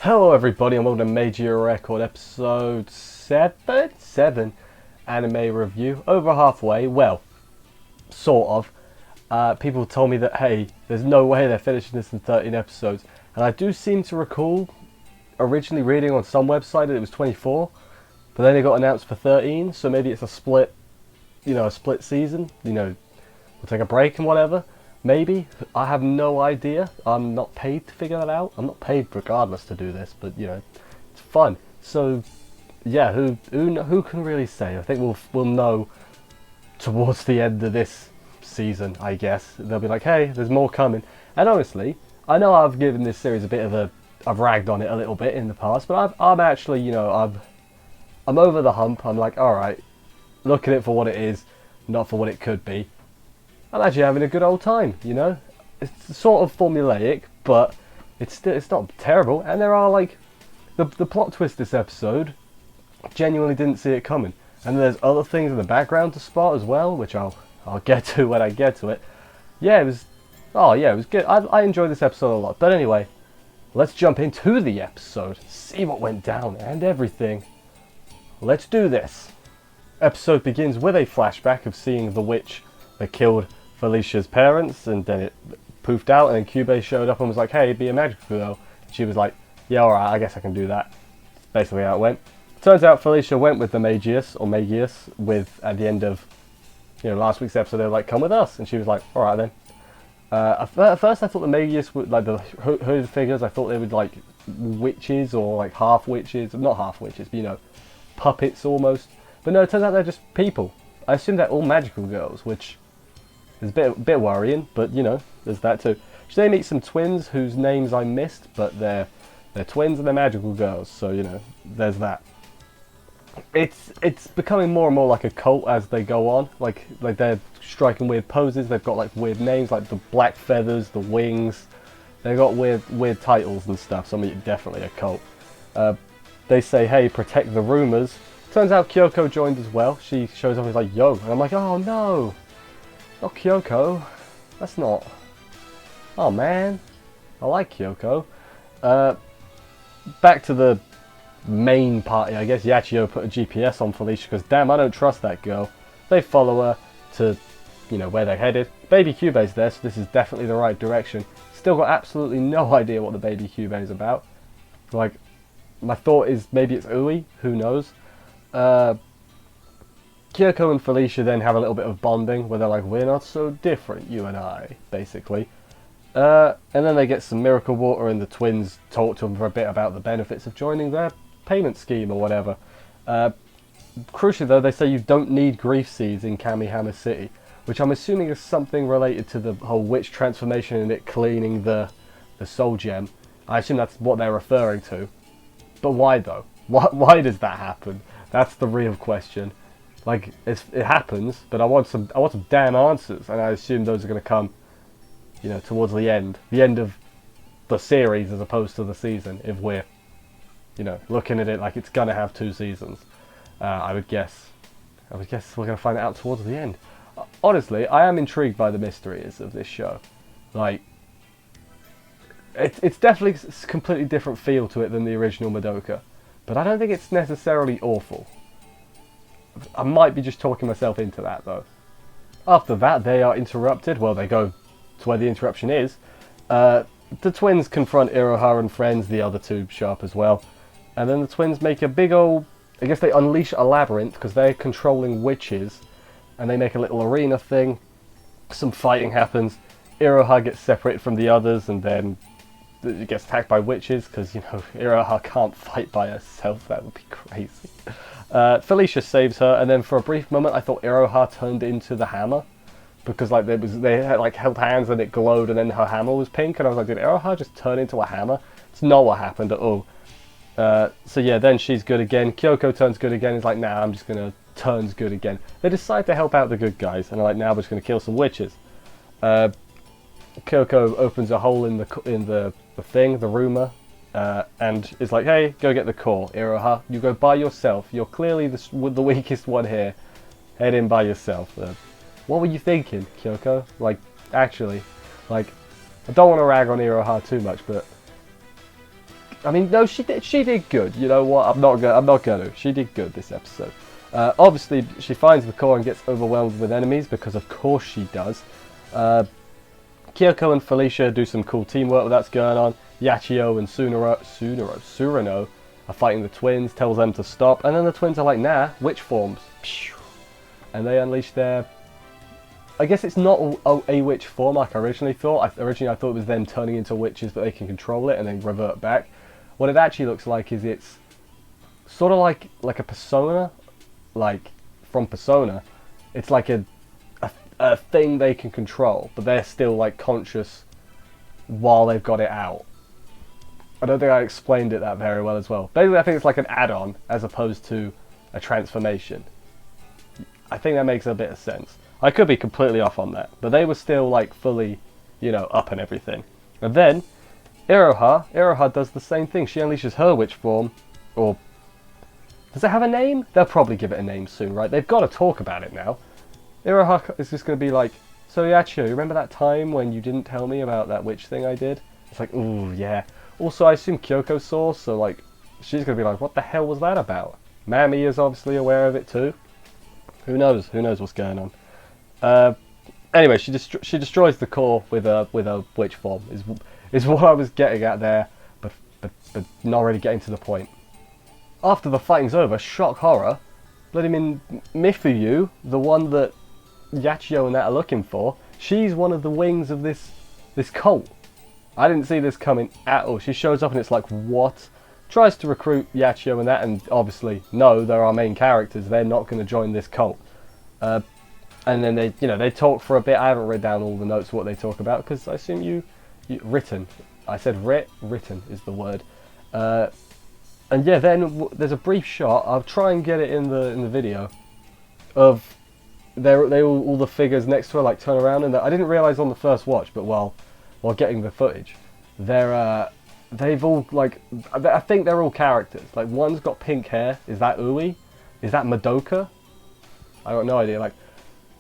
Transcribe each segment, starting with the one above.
Hello everybody and welcome to Magia Record episode 7 anime review. Over halfway, well, sort of. People told me that, hey, there's no way they're finishing this in 13 episodes. And I do seem to recall originally reading on some website that it was 24, but then it got announced for 13, so maybe it's a split season, we'll take a break and whatever. Maybe. I have no idea. I'm not paid to figure that out. I'm not paid regardless to do this, but it's fun. So yeah, who can really say? I think we'll know towards the end of this season, I guess. They'll be like, hey, there's more coming. And honestly, I know I've given this series a bit of I've ragged on it a little bit in the past, but I'm actually, I'm over the hump. I'm like, alright, look at it for what it is, not for what it could be. I'm actually having a good old time, It's sort of formulaic, but it's not terrible. And there are the plot twist this episode. Genuinely didn't see it coming. And there's other things in the background to spot as well, which I'll get to when I get to it. Yeah, it was good. I enjoyed this episode a lot. But anyway, let's jump into the episode, see what went down and everything. Let's do this. Episode begins with a flashback of seeing the witch that killed Felicia's parents, and then it poofed out, and then Cube showed up and was like, hey, be a magical girl. She was like, yeah, alright, I guess I can do that. Basically how it went. Turns out Felicia went with the Magius, at the end of last week's episode. They were like, come with us, and she was like, alright then. At first I thought the Magius were like the hooded figures. I thought they were like witches or like half witches, not half witches, but puppets almost. But no, it turns out they're just people. I assume they're all magical girls, which is a bit worrying, but there's that too. They meet some twins whose names I missed, but they're twins and they're magical girls, so there's that. It's becoming more and more like a cult as they go on. Like they're striking weird poses. They've got like weird names, like the black feathers, the wings. They've got weird titles and stuff. So I mean, definitely a cult. They say, hey, protect the rumors. Turns out Kyoko joined as well. She shows up and is like, yo, and I'm like, oh no. Not Kyoko. That's not. Oh man. I like Kyoko. Back to the main party, I guess. Yachio put a GPS on Felicia because damn, I don't trust that girl. They follow her to, where they're headed. Baby Cube's there, so this is definitely the right direction. Still got absolutely no idea what the Baby Cube is about. Like, my thought is maybe it's Ui. Who knows? Kyoko and Felicia then have a little bit of bonding where they're like, we're not so different, you and I, basically. And then they get some miracle water and the twins talk to them for a bit about the benefits of joining their payment scheme or whatever. Crucially though, they say you don't need grief seeds in Kamihama City, which I'm assuming is something related to the whole witch transformation and it cleaning the soul gem. I assume that's what they're referring to. But why though? Why does that happen? That's the real question. Like, it happens, but I want some damn answers, and I assume those are going to come, towards the end of the series as opposed to the season. If we're, looking at it like it's going to have 2 seasons, I would guess we're going to find out towards the end. Honestly, I am intrigued by the mysteries of this show. Like, it's definitely a completely different feel to it than the original Madoka, but I don't think it's necessarily awful. I might be just talking myself into that though. After that, they are interrupted. Well, they go to where the interruption is. The twins confront Iroha and friends. The other two show up as well. And then the twins make a big old... I guess they unleash a labyrinth because they're controlling witches. And they make a little arena thing. Some fighting happens. Iroha gets separated from the others and then it gets attacked by witches because, Iroha can't fight by herself. That would be crazy. Felicia saves her, and then for a brief moment I thought Iroha turned into the hammer because they had held hands and it glowed, and then her hammer was pink, and I was like, did Iroha just turn into a hammer? It's not what happened at all. So yeah, then she's good again. Kyoko turns good again. It's like, nah, I'm just gonna turns good again. They decide to help out the good guys, and they're like, now we're just gonna kill some witches. Kyoko opens a hole in the rumor. And is like, hey, go get the core, Iroha. You go by yourself. You're clearly the weakest one here. Head in by yourself. What were you thinking, Kyoko? Actually, I don't want to rag on Iroha too much, but I mean, no, she did good. You know what? I'm not gonna. She did good this episode. Obviously, she finds the core and gets overwhelmed with enemies because, of course, she does. Kyoko and Felicia do some cool teamwork that's going on. Yachio and Surano are fighting the twins, tells them to stop, and then the twins are like, nah, witch forms. And they unleash their... I guess it's not a witch form like I originally thought. Originally I thought it was them turning into witches, but they can control it and then revert back. What it actually looks like is it's sort of like a persona, like from Persona. It's like a thing they can control, but they're still like conscious while they've got it out. I don't think I explained it that very well as well. Basically, I think it's like an add-on as opposed to a transformation. I think that makes a bit of sense. I could be completely off on that, but they were still like fully, you know, up and everything. And then Iroha does the same thing. She unleashes her witch form, or does it have a name? They'll probably give it a name soon, right? They've got to talk about it now. Iroha is just going to be like, so Yachio, you remember that time when you didn't tell me about that witch thing I did? It's like, ooh, yeah. Also, I assume Kyoko saw, so like, she's going to be like, what the hell was that about? Mami is obviously aware of it too. Who knows? Who knows what's going on? Anyway, she destroys the core with a witch form. Is what I was getting at there, but not really getting to the point. After the fighting's over, shock horror, bloody Mifuyu, the one that Yachio and that are looking for, she's one of the wings of this cult. I didn't see this coming at all. She shows up and it's like, what? Tries to recruit Yachio and that, and obviously, no, they're our main characters. They're not going to join this cult. And then they talk for a bit. I haven't read down all the notes of what they talk about because I assume you written. I said written is the word. And yeah, then there's a brief shot. I'll try and get it in the video of all the figures next to her like turn around, and I didn't realize on the first watch, but while getting the footage, they've all like, I think they're all characters. Like one's got pink hair. Is that Ui? Is that Madoka? I got no idea. Like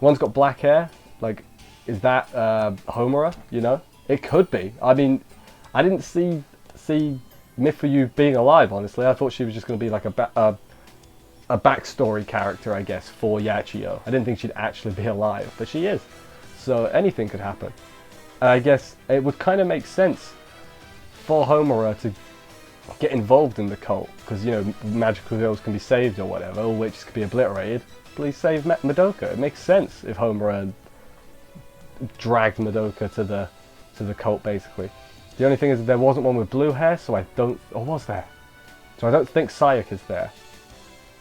one's got black hair. Like is that Homura? You know, it could be. I mean, I didn't see Mifuyu being alive, honestly. I thought she was just going to be like a backstory character, I guess, for Yachio. I didn't think she'd actually be alive, but she is. So anything could happen. And I guess it would kind of make sense for Homura to get involved in the cult, because, you know, magical girls can be saved or whatever, or witches can be obliterated. Please save Madoka. It makes sense if Homura dragged Madoka to the cult, basically. The only thing is there wasn't one with blue hair, so I don't... Or was there? So I don't think Sayaka's there.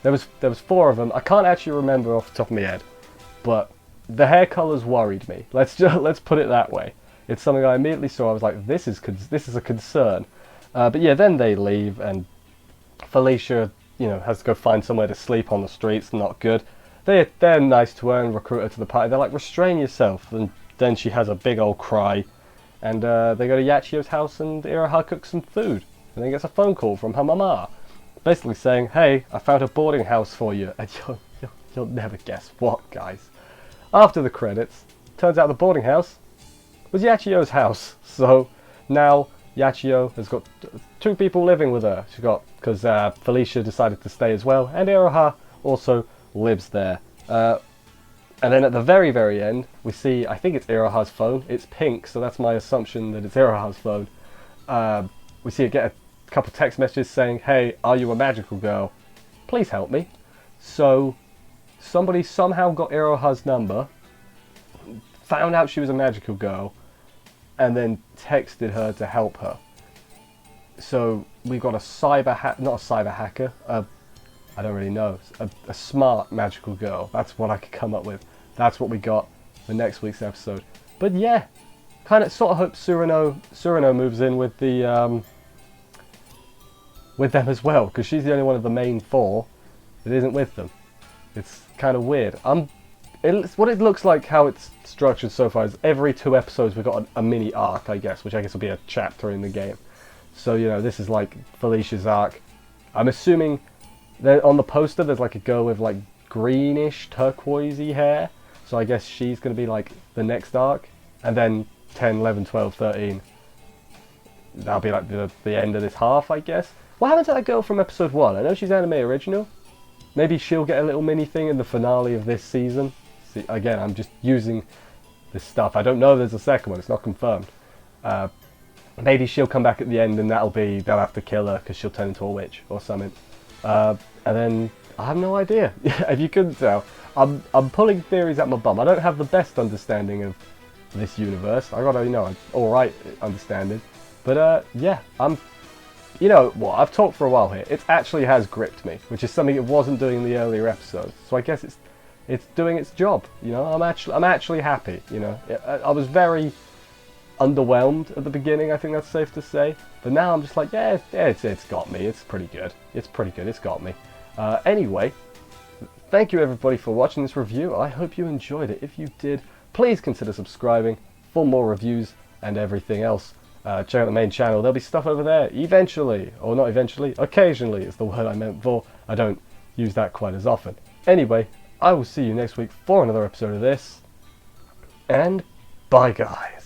There was 4 of them. I can't actually remember off the top of my head, but the hair colours worried me. Let's put it that way. It's something I immediately saw. I was like, this is a concern. But yeah, then they leave, and Felicia, you know, has to go find somewhere to sleep on the streets. Not good. They're nice to her and recruit her to the party. They're like, restrain yourself. And then she has a big old cry. And they go to Yachio's house, and Iroha cooks some food. And then gets a phone call from her mama, basically saying, hey, I found a boarding house for you. And you'll never guess what, guys. After the credits, turns out the boarding house was Yachio's house. So now Yachio has got 2 people living with her. She's got, because Felicia decided to stay as well, and Iroha also lives there. And then at the very, very end, we see, I think it's Iroha's phone. It's pink, so that's my assumption that it's Iroha's phone. We see it get a couple text messages saying, hey, are you a magical girl? Please help me. So somebody somehow got Iroha's number, found out she was a magical girl, and then texted her to help her. So we've got not a cyber hacker, I don't really know, a smart magical girl. That's what I could come up with. That's what we got for next week's episode. But yeah, kind of sort of hope Surano moves in with the with them as well, because she's the only one of the main 4 that isn't with them. It's kind of weird. What it looks like, how it's structured so far, is every 2 episodes we've got a mini arc, I guess, which I guess will be a chapter in the game. So, you know, this is like Felicia's arc. I'm assuming that on the poster there's like a girl with like greenish turquoisey hair, so I guess she's going to be like the next arc. And then 10, 11, 12, 13, that'll be like the end of this half, I guess. What happened to that girl from episode 1? I know she's anime original. Maybe she'll get a little mini thing in the finale of this season. See, again, I'm just using this stuff. I don't know if there's a second one. It's not confirmed. Maybe she'll come back at the end and they'll have to kill her because she'll turn into a witch or something. And then, I have no idea. If you couldn't tell, I'm pulling theories at my bum. I don't have the best understanding of this universe. I got an alright understanding. But yeah, you know what, I've talked for a while here. It actually has gripped me, which is something it wasn't doing in the earlier episodes. So I guess it's doing its job. You know, I'm actually happy. You know, I was very underwhelmed at the beginning. I think that's safe to say. But now I'm just like, yeah, it's got me. It's pretty good. It's pretty good. It's got me. Anyway, thank you everybody for watching this review. I hope you enjoyed it. If you did, please consider subscribing for more reviews and everything else. Check out the main channel. There'll be stuff over there eventually, or not eventually, occasionally is the word I meant for. I don't use that quite as often. Anyway, I will see you next week for another episode of this, and bye guys.